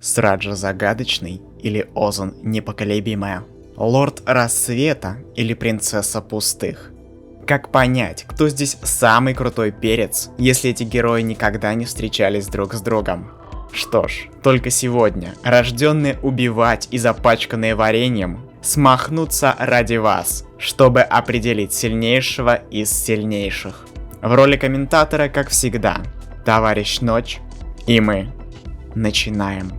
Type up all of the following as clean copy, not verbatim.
Сраджа Загадочный или Озон Непоколебимая, Лорд Рассвета или Принцесса Пустых. Как понять, кто здесь самый крутой перец, если эти герои никогда не встречались друг с другом? Что ж, только сегодня рожденные убивать и запачканные вареньем смахнутся ради вас, чтобы определить сильнейшего из сильнейших. В роли комментатора, как всегда, товарищ Ночь, и мы начинаем.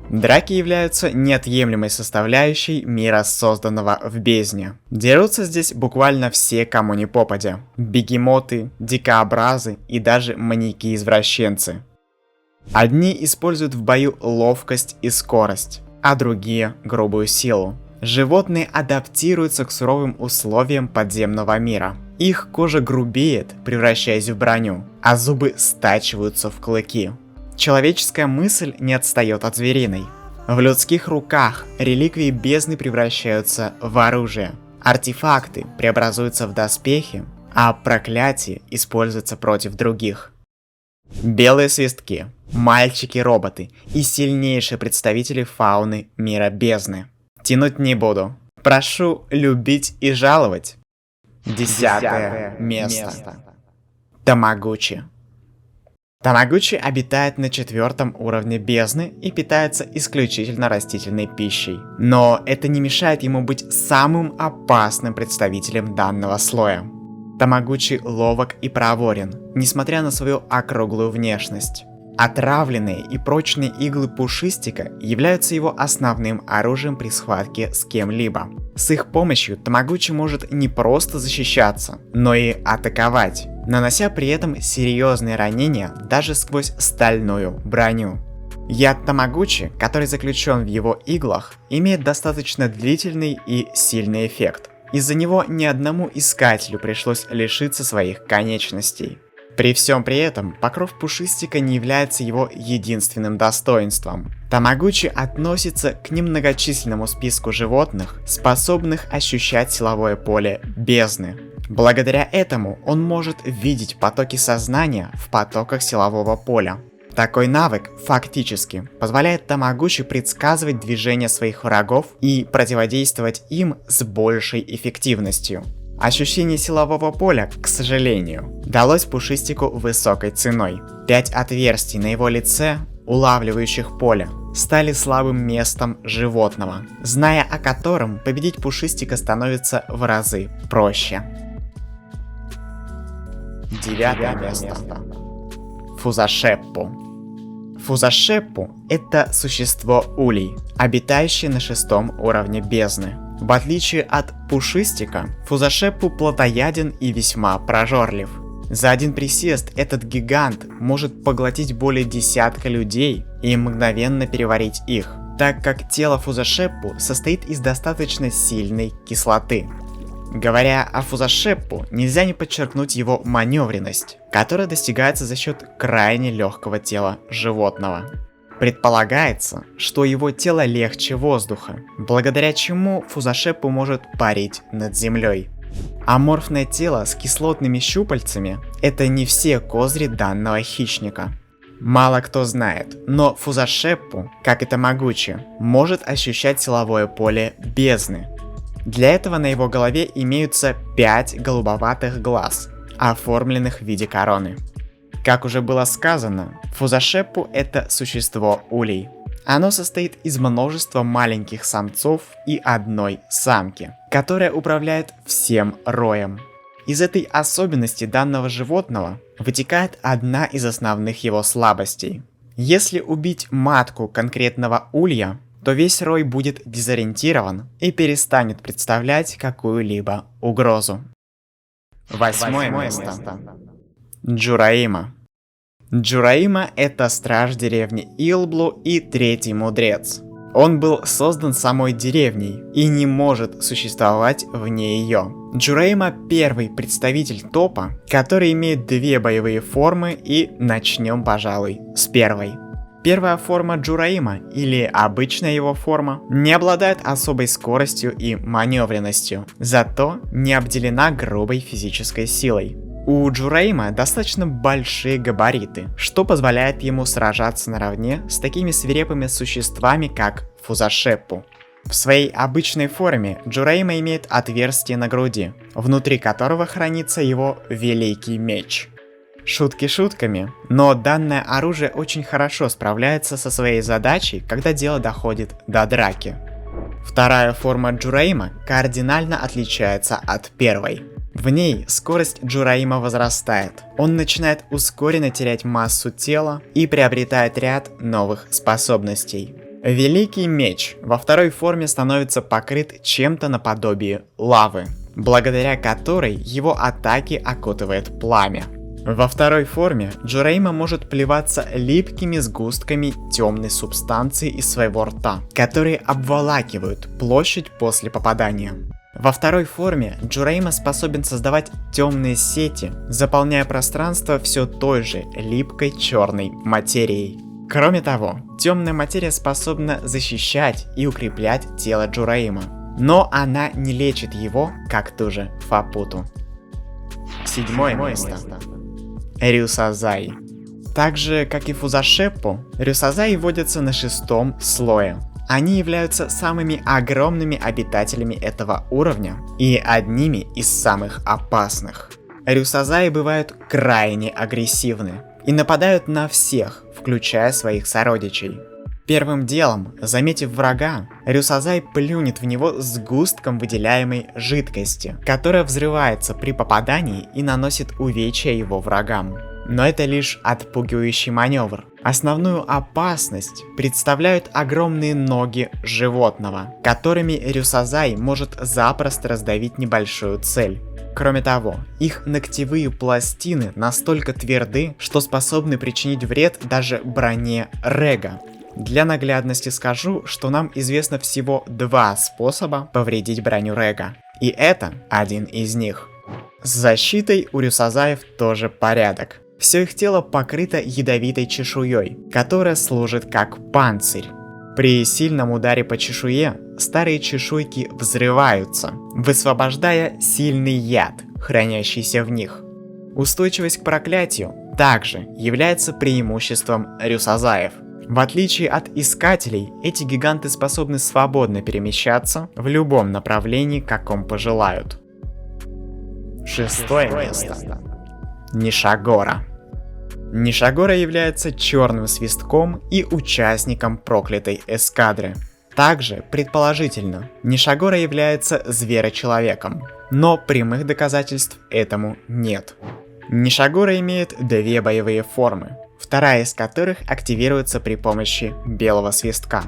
Драки являются неотъемлемой составляющей мира, созданного в бездне. Дерутся здесь буквально все, кому не попадя. Бегемоты, дикообразы и даже маньяки-извращенцы. Одни используют в бою ловкость и скорость, а другие – грубую силу. Животные адаптируются к суровым условиям подземного мира. Их кожа грубеет, превращаясь в броню, а зубы стачиваются в клыки. Человеческая мысль не отстает от звериной. В людских руках реликвии бездны превращаются в оружие, артефакты преобразуются в доспехи, а проклятие используется против других. Белые свистки, мальчики-роботы и сильнейшие представители фауны мира бездны. Тянуть не буду. Прошу любить и жаловать. 10 место. Тамагочи. Тамагочи обитает на 4 уровне бездны и питается исключительно растительной пищей. Но это не мешает ему быть самым опасным представителем данного слоя. Тамагочи ловок и проворен, несмотря на свою округлую внешность. Отравленные и прочные иглы пушистика являются его основным оружием при схватке с кем-либо. С их помощью Тамагочи может не просто защищаться, но и атаковать, нанося при этом серьезные ранения даже сквозь стальную броню. Яд Тамагочи, который заключен в его иглах, имеет достаточно длительный и сильный эффект. Из-за него ни одному искателю пришлось лишиться своих конечностей. При всем при этом покров пушистика не является его единственным достоинством. Тамагочи относится к немногочисленному списку животных, способных ощущать силовое поле бездны. Благодаря этому он может видеть потоки сознания в потоках силового поля. Такой навык фактически позволяет Тамагочи предсказывать движения своих врагов и противодействовать им с большей эффективностью. Ощущение силового поля, к сожалению, далось пушистику высокой ценой. 5 отверстий на его лице, улавливающих поле, стали слабым местом животного, зная о котором победить пушистика становится в разы проще. 9 место. Фузашеппу. Фузашеппу – это существо улей, обитающее на 6 уровне бездны. В отличие от пушистика, Фузашеппу плотояден и весьма прожорлив. За один присест этот гигант может поглотить более десятка людей и мгновенно переварить их, так как тело Фузашеппу состоит из достаточно сильной кислоты. Говоря о Фузашеппу, нельзя не подчеркнуть его маневренность, которая достигается за счет крайне легкого тела животного. Предполагается, что его тело легче воздуха, благодаря чему Фузашеппу может парить над землей. Аморфное тело с кислотными щупальцами – это не все козыри данного хищника. Мало кто знает, но Фузашеппу, как и Тамагочи, может ощущать силовое поле бездны. Для этого на его голове имеются 5 голубоватых глаз, оформленных в виде короны. Как уже было сказано, Фузашеппу – это существо улей. Оно состоит из множества маленьких самцов и одной самки, которая управляет всем роем. Из этой особенности данного животного вытекает одна из основных его слабостей. Если убить матку конкретного улья, то весь рой будет дезориентирован и перестанет представлять какую-либо угрозу. 8 место. Джураима. Джураима – это страж деревни Илблу и третий мудрец. Он был создан самой деревней и не может существовать вне ее. Джураима – первый представитель топа, который имеет 2 боевые формы, и начнем, пожалуй, с первой. Первая форма Джураима, или обычная его форма, не обладает особой скоростью и маневренностью, зато не обделена грубой физической силой. У Джурейма достаточно большие габариты, что позволяет ему сражаться наравне с такими свирепыми существами, как Фузашеппу. В своей обычной форме Джурейма имеет отверстие на груди, внутри которого хранится его Великий Меч. Шутки шутками, но данное оружие очень хорошо справляется со своей задачей, когда дело доходит до драки. Вторая форма Джурейма кардинально отличается от первой. В ней скорость Джурейма возрастает, он начинает ускоренно терять массу тела и приобретает ряд новых способностей. Великий Меч во второй форме становится покрыт чем-то наподобие лавы, благодаря которой его атаки окутывает пламя. Во второй форме Джурейма может плеваться липкими сгустками темной субстанции из своего рта, которые обволакивают площадь после попадания. Во второй форме Джурейма способен создавать темные сети, заполняя пространство все той же липкой черной материей. Кроме того, темная материя способна защищать и укреплять тело Джурейма, но она не лечит его, как ту же Фапуту. Седьмое место. Рюсазай. Так же, как и Фузашеппу, Рюсазай водятся на 6-м слое. Они являются самыми огромными обитателями этого уровня и одними из самых опасных. Рюсазаи бывают крайне агрессивны и нападают на всех, включая своих сородичей. Первым делом, заметив врага, Рюсазай плюнет в него сгустком выделяемой жидкости, которая взрывается при попадании и наносит увечья его врагам. Но это лишь отпугивающий маневр. Основную опасность представляют огромные ноги животного, которыми Рюсазай может запросто раздавить небольшую цель. Кроме того, их ногтевые пластины настолько тверды, что способны причинить вред даже броне Рега. Для наглядности скажу, что нам известно всего 2 способа повредить броню Рега, и это один из них. С защитой у Рюсазаев тоже порядок. Все их тело покрыто ядовитой чешуей, которая служит как панцирь. При сильном ударе по чешуе старые чешуйки взрываются, высвобождая сильный яд, хранящийся в них. Устойчивость к проклятию также является преимуществом Рюсазаев. В отличие от искателей, эти гиганты способны свободно перемещаться в любом направлении, каком пожелают. 6-е место. Нишагора. Нишагора является черным свистком и участником проклятой эскадры. Также, предположительно, Нишагора является зверочеловеком, но прямых доказательств этому нет. Нишагора имеет 2 боевые формы, вторая из которых активируется при помощи белого свистка.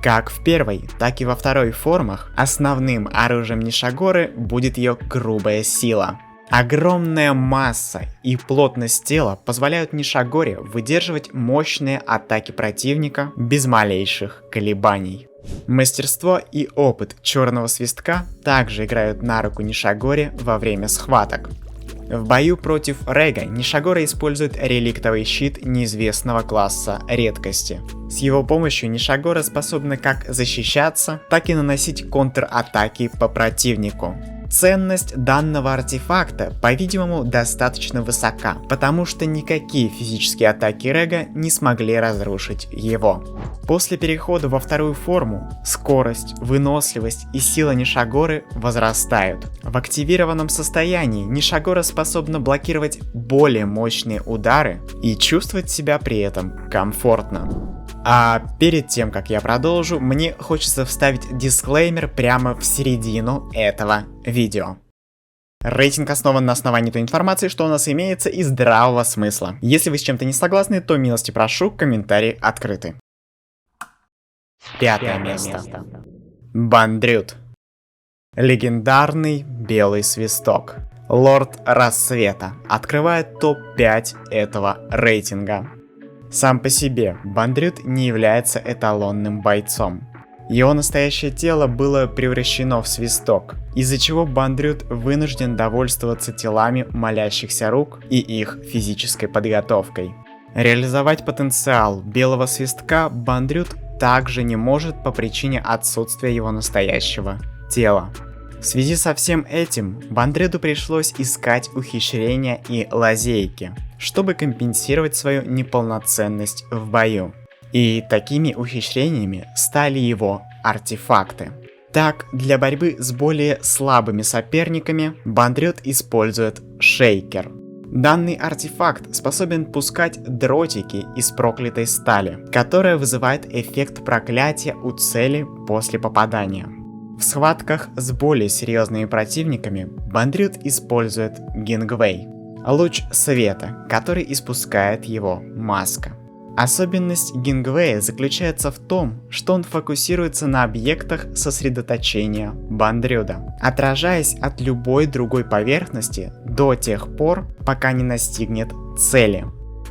Как в первой, так и во второй формах основным оружием Нишагоры будет ее грубая сила. Огромная масса и плотность тела позволяют Нишагоре выдерживать мощные атаки противника без малейших колебаний. Мастерство и опыт черного свистка также играют на руку Нишагоре во время схваток. В бою против Рега Нишагора использует реликтовый щит неизвестного класса редкости. С его помощью Нишагора способна как защищаться, так и наносить контратаки по противнику. Ценность данного артефакта, по-видимому, достаточно высока, потому что никакие физические атаки Рега не смогли разрушить его. После перехода во вторую форму, скорость, выносливость и сила Нишагоры возрастают. В активированном состоянии Нишагора способна блокировать более мощные удары и чувствовать себя при этом комфортно. А перед тем, как я продолжу, мне хочется вставить дисклеймер прямо в середину этого видео. Рейтинг основан на основании той информации, что у нас имеется, и здравого смысла. Если вы с чем-то не согласны, то милости прошу, комментарии открыты. 5-е место. Бандрют. Легендарный белый свисток. Лорд Рассвета открывает топ-5 этого рейтинга. Сам по себе Бандрют не является эталонным бойцом. Его настоящее тело было превращено в свисток, из-за чего Бандрют вынужден довольствоваться телами молящихся рук и их физической подготовкой. Реализовать потенциал белого свистка Бандрют также не может по причине отсутствия его настоящего тела. В связи со всем этим, Бандрюду пришлось искать ухищрения и лазейки, чтобы компенсировать свою неполноценность в бою. И такими ухищрениями стали его артефакты. Так, для борьбы с более слабыми соперниками Бандрюд использует шейкер. Данный артефакт способен пускать дротики из проклятой стали, которая вызывает эффект проклятия у цели после попадания. В схватках с более серьезными противниками Бандрюд использует Гингвей, луч света, который испускает его маска. Особенность Гингвея заключается в том, что он фокусируется на объектах сосредоточения Бандрюда, отражаясь от любой другой поверхности до тех пор, пока не настигнет цели.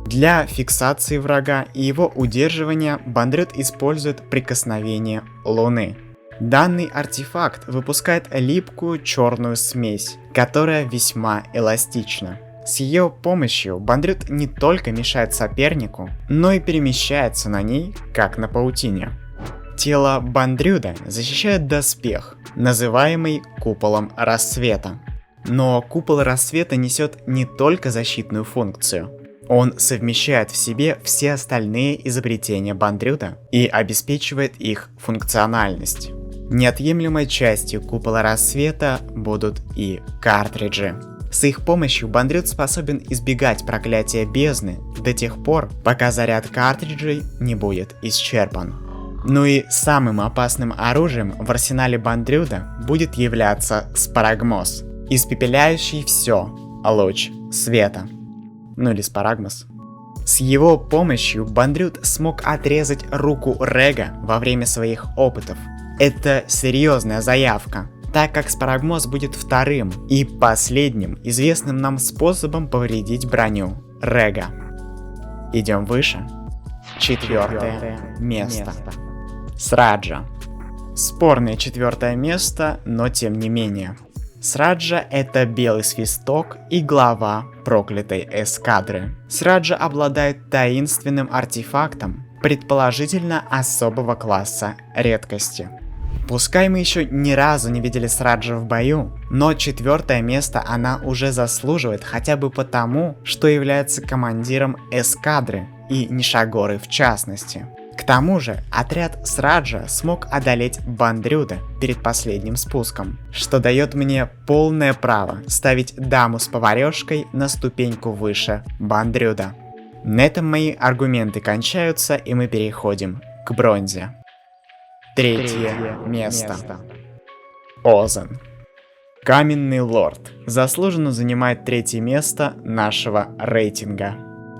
Для фиксации врага и его удерживания Бандрюд использует прикосновение Луны. Данный артефакт выпускает липкую черную смесь, которая весьма эластична. С ее помощью Бандрюд не только мешает сопернику, но и перемещается на ней, как на паутине. Тело Бандрюда защищает доспех, называемый Куполом Рассвета. Но Купол Рассвета несет не только защитную функцию. Он совмещает в себе все остальные изобретения Бандрюда и обеспечивает их функциональность. Неотъемлемой частью Купола Рассвета будут и картриджи. С их помощью Бандрюд способен избегать проклятия бездны до тех пор, пока заряд картриджей не будет исчерпан. Ну и самым опасным оружием в арсенале Бандрюда будет являться спарагмос, испепеляющий все, луч света. Ну или спарагмос. С его помощью Бандрюд смог отрезать руку Рега во время своих опытов. Это серьезная заявка, так как спарагмос будет вторым и последним известным нам способом повредить броню Рега. Идем выше. 4 место. Сраджа. Спорное 4 место, но тем не менее. Сраджа — это белый свисток и глава проклятой эскадры. Сраджа обладает таинственным артефактом, предположительно особого класса редкости. Пускай мы еще ни разу не видели Сраджа в бою, но 4 место она уже заслуживает хотя бы потому, что является командиром эскадры и Нишагоры в частности. К тому же, отряд Сраджа смог одолеть Бандрюда перед последним спуском, что дает мне полное право ставить даму с поварешкой на ступеньку выше Бандрюда. На этом мои аргументы кончаются, и мы переходим к бронзе. 3 место. Озен. Каменный лорд заслуженно занимает 3 место нашего рейтинга.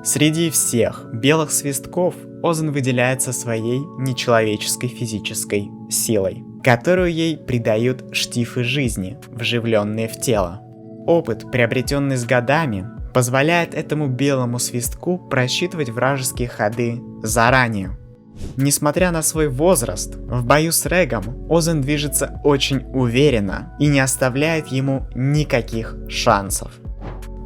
Среди всех белых свистков Озен выделяется своей нечеловеческой физической силой, которую ей придают штифы жизни, вживленные в тело. Опыт, приобретенный с годами, позволяет этому белому свистку просчитывать вражеские ходы заранее. Несмотря на свой возраст, в бою с Регом Озен движется очень уверенно и не оставляет ему никаких шансов.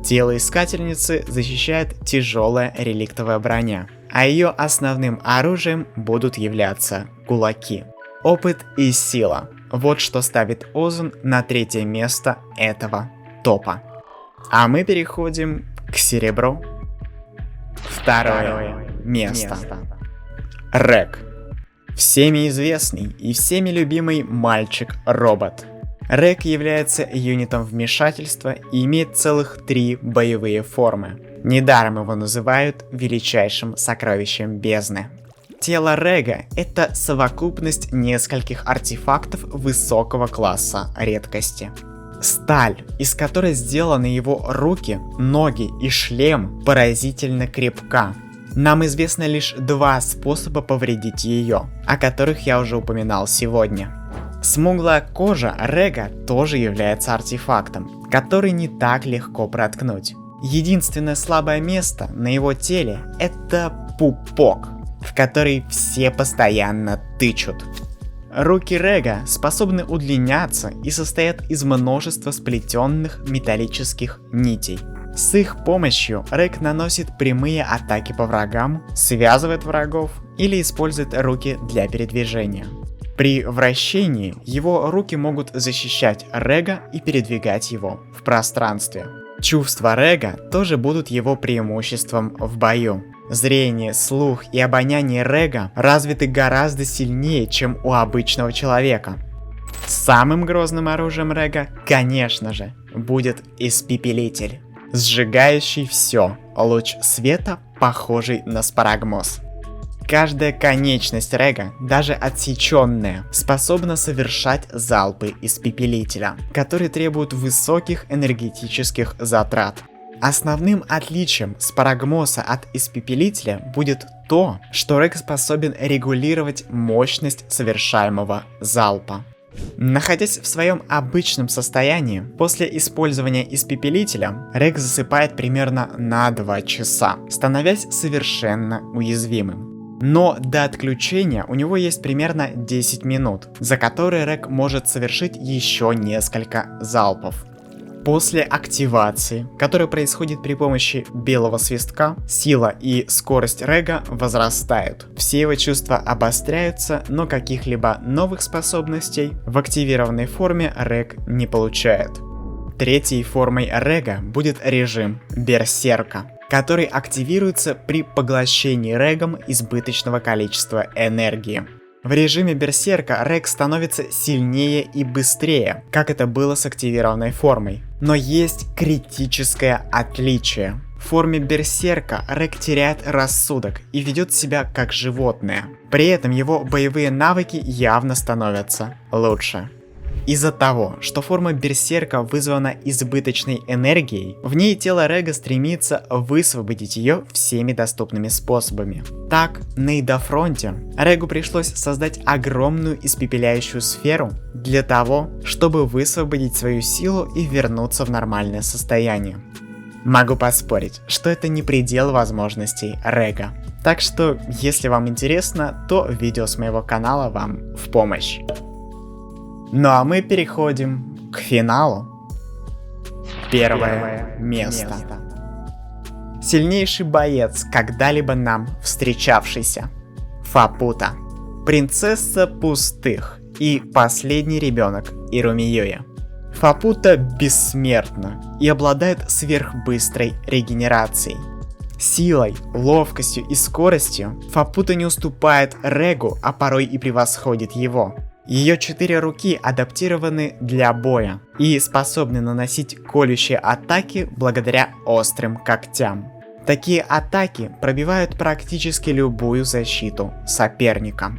Тело искательницы защищает тяжелая реликтовая броня, а ее основным оружием будут являться кулаки. Опыт и сила – вот что ставит Озен на 3 место этого топа. А мы переходим к серебру. 2 место. Рег. Всеми известный и всеми любимый мальчик-робот. Рег является юнитом вмешательства и имеет целых 3 боевые формы. Недаром его называют величайшим сокровищем бездны. Тело Рега — это совокупность нескольких артефактов высокого класса редкости. Сталь, из которой сделаны его руки, ноги и шлем, поразительно крепка. Нам известно лишь 2 способа повредить ее, о которых я уже упоминал сегодня. Смуглая кожа Рега тоже является артефактом, который не так легко проткнуть. Единственное слабое место на его теле — это пупок, в который все постоянно тычут. Руки Рега способны удлиняться и состоят из множества сплетенных металлических нитей. С их помощью Рег наносит прямые атаки по врагам, связывает врагов или использует руки для передвижения. При вращении его руки могут защищать Рега и передвигать его в пространстве. Чувства Рега тоже будут его преимуществом в бою. Зрение, слух и обоняние Рега развиты гораздо сильнее, чем у обычного человека. Самым грозным оружием Рега, конечно же, будет Испепелитель, сжигающий все, луч света, похожий на спарагмоз. Каждая конечность Рега, даже отсеченная, способна совершать залпы Испепелителя, которые требуют высоких энергетических затрат. Основным отличием спарагмоза от Испепелителя будет то, что Рег способен регулировать мощность совершаемого залпа. Находясь в своем обычном состоянии, после использования Испепелителя, Рег засыпает примерно на 2 часа, становясь совершенно уязвимым. Но до отключения у него есть примерно 10 минут, за которые Рег может совершить еще несколько залпов. После активации, которая происходит при помощи белого свистка, сила и скорость Рега возрастают. Все его чувства обостряются, но каких-либо новых способностей в активированной форме Рег не получает. Третьей формой Рега будет режим Берсерка, который активируется при поглощении Регом избыточного количества энергии. В режиме Берсерка Рег становится сильнее и быстрее, как это было с активированной формой. Но есть критическое отличие. В форме Берсерка Рег теряет рассудок и ведет себя как животное. При этом его боевые навыки явно становятся лучше. Из-за того, что форма Берсерка вызвана избыточной энергией, в ней тело Рега стремится высвободить ее всеми доступными способами. Так, на Идофронте Регу пришлось создать огромную испепеляющую сферу для того, чтобы высвободить свою силу и вернуться в нормальное состояние. Могу поспорить, что это не предел возможностей Рега. Так что, если вам интересно, то видео с моего канала вам в помощь. Ну а мы переходим к финалу. Первое место. Сильнейший боец, когда-либо нам встречавшийся. Фапута. Принцесса пустых и последний ребенок Ирумиюи. Фапута бессмертна и обладает сверхбыстрой регенерацией. Силой, ловкостью и скоростью Фапута не уступает Регу, а порой и превосходит его. Ее 4 руки адаптированы для боя и способны наносить колющие атаки благодаря острым когтям. Такие атаки пробивают практически любую защиту соперника.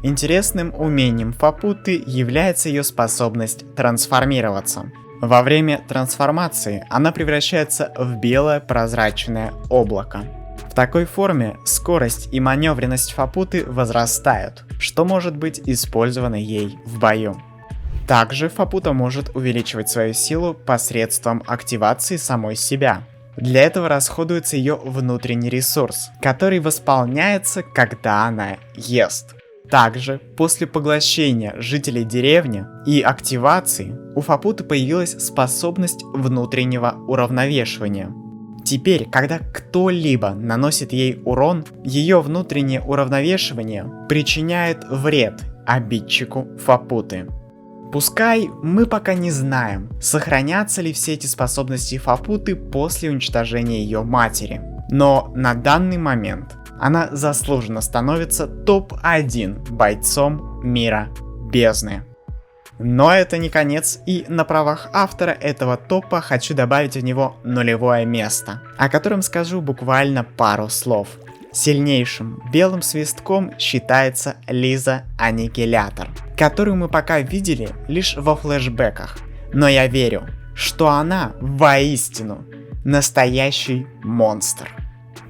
Интересным умением Фапуты является ее способность трансформироваться. Во время трансформации она превращается в белое прозрачное облако. В такой форме скорость и маневренность Фапуты возрастают, что может быть использовано ей в бою. Также Фапута может увеличивать свою силу посредством активации самой себя. Для этого расходуется ее внутренний ресурс, который восполняется, когда она ест. Также, после поглощения жителей деревни и активации, у Фапуты появилась способность внутреннего уравновешивания. Теперь, когда кто-либо наносит ей урон, ее внутреннее уравновешивание причиняет вред обидчику Фапуты. Пускай мы пока не знаем, сохранятся ли все эти способности Фапуты после уничтожения ее матери, но на данный момент она заслуженно становится топ-1 бойцом мира бездны. Но это не конец, и на правах автора этого топа хочу добавить в него нулевое место, о котором скажу буквально пару слов. Сильнейшим белым свистком считается Лиза Аннигилятор, которую мы пока видели лишь во флешбеках, но я верю, что она воистину настоящий монстр,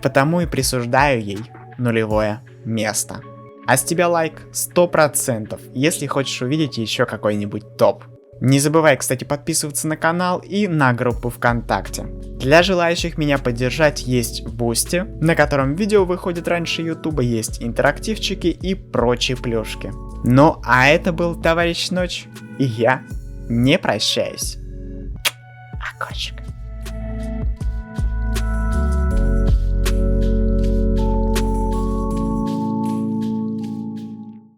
потому и присуждаю ей нулевое место. А с тебя лайк 100%, если хочешь увидеть еще какой-нибудь топ. Не забывай, кстати, подписываться на канал и на группу ВКонтакте. Для желающих меня поддержать есть Бусти, на котором видео выходит раньше Ютуба, есть интерактивчики и прочие плюшки. Ну а это был Товарищ Ночь, и я не прощаюсь. Огурчик.